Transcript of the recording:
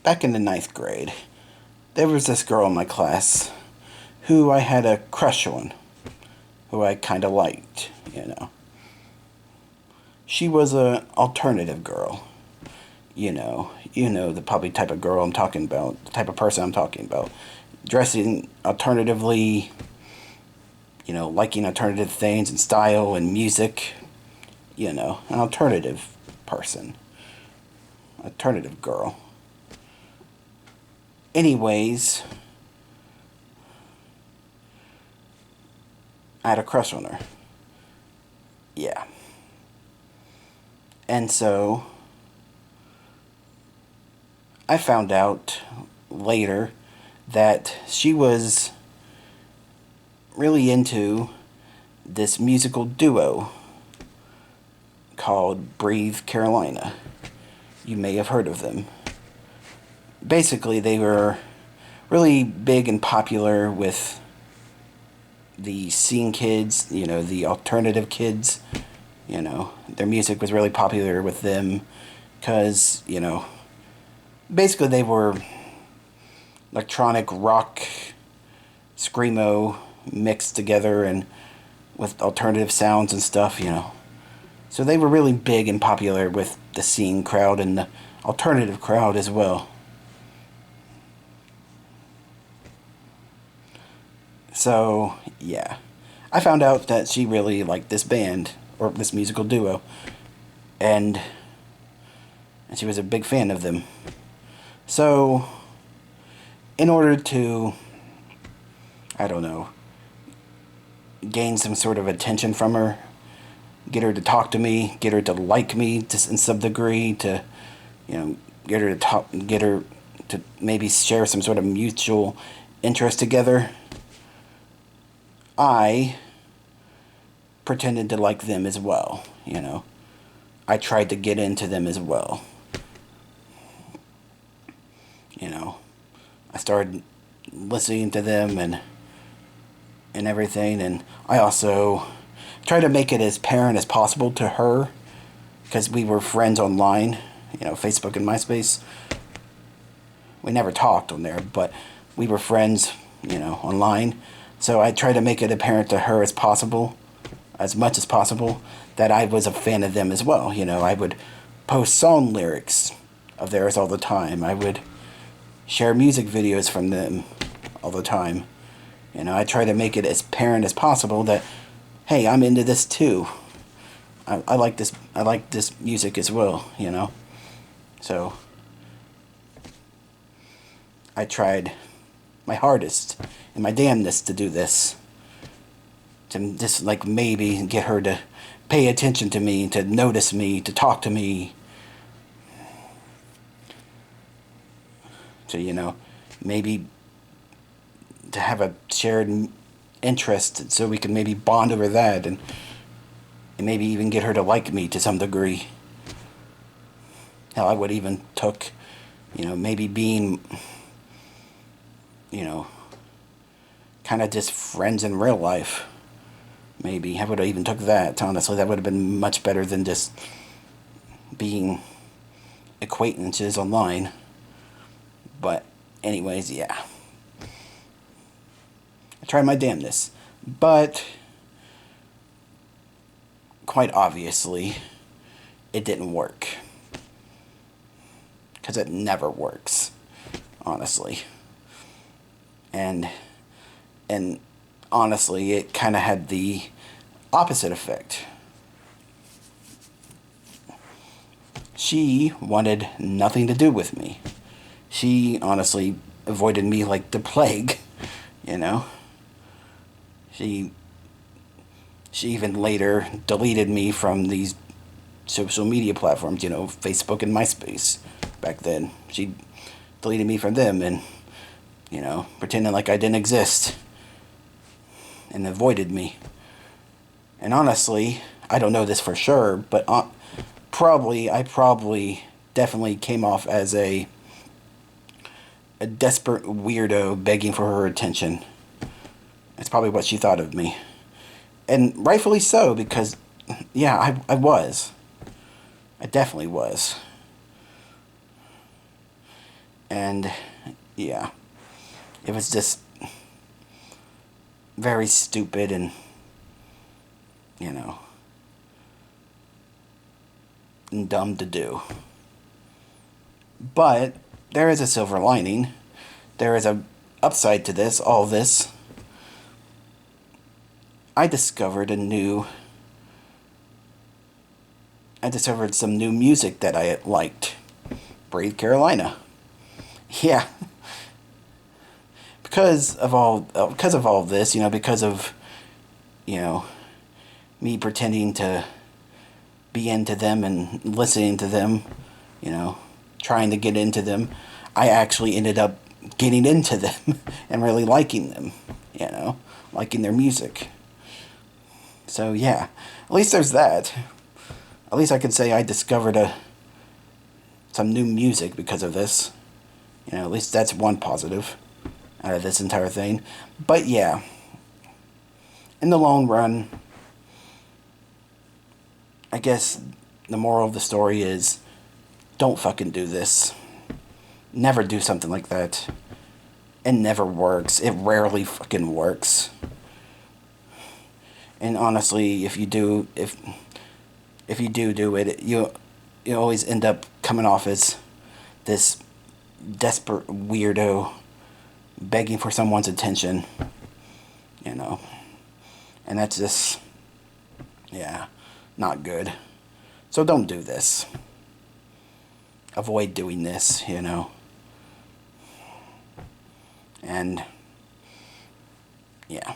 back in the ninth grade, there was this girl in my class who I had a crush on, who I kind of liked, you know. She was an alternative girl, the probably type of girl I'm talking about, the type of person I'm talking about. Dressing alternatively, liking alternative things and style and music, an alternative person, alternative girl. Anyways, I had a crush on her. Yeah. And so, I found out later that she was really into this musical duo called Breathe Carolina. You may have heard of them. Basically, they were really big and popular with the scene kids, the alternative kids. Their music was really popular with them because, basically they were electronic rock, screamo mixed together and with alternative sounds and stuff. So they were really big and popular with the scene crowd and the alternative crowd as well. So, yeah. I found out that she really liked this band, or this musical duo, and she was a big fan of them. So, in order to, I don't know, gain some sort of attention from her, get her to talk to me, get her to like me to in some degree, to, get her to maybe share some sort of mutual interest together, I pretended to like them as well, I tried to get into them as well. I started listening to them and everything, and I also tried to make it as apparent as possible to her, because we were friends online, Facebook and MySpace. We never talked on there, but we were friends, online. So I tried to make it apparent to her as much as possible, that I was a fan of them as well. I would post song lyrics of theirs all the time. I would share music videos from them all the time. I try to make it as apparent as possible that, hey, I'm into this too. I like this. I like this music as well. So I tried my hardest and my damnedest to do this. To just maybe get her to pay attention to me, to notice me, to talk to me. To, maybe to have a shared interest so we can maybe bond over that, and maybe even get her to like me to some degree. Hell, I would even took, maybe being, kind of just friends in real life. Maybe I would have even took that, honestly. That would have been much better than just being acquaintances online. But anyways, yeah. I tried my damnedest. But quite obviously, it didn't work. Because it never works, honestly. And honestly, it kind of had the opposite effect. She wanted nothing to do with me. She honestly avoided me like the plague, She even later deleted me from these social media platforms, Facebook and MySpace back then. She deleted me from them and, pretending like I didn't exist and avoided me. And honestly, I don't know this for sure, but I probably definitely came off as a desperate weirdo begging for her attention. That's probably what she thought of me. And rightfully so, because, yeah, I was. I definitely was. And yeah, it was just very stupid and, you know, and dumb to do. But there is a silver lining. There is a upside to this, all this. I discovered some new music that I liked. Brave Carolina. Yeah. Because of all of this, because of, you know, me pretending to be into them and listening to them, trying to get into them, I actually ended up getting into them and really liking them, liking their music. So yeah, at least there's that. At least I can say I discovered some new music because of this. At least that's one positive out of this entire thing. But yeah, in the long run, I guess the moral of the story is don't fucking do this. Never do something like that. It never works. It rarely fucking works. And honestly, if you do it, you always end up coming off as this desperate weirdo begging for someone's attention, and that's just, yeah, not good. So don't do this. Avoid doing this, and yeah.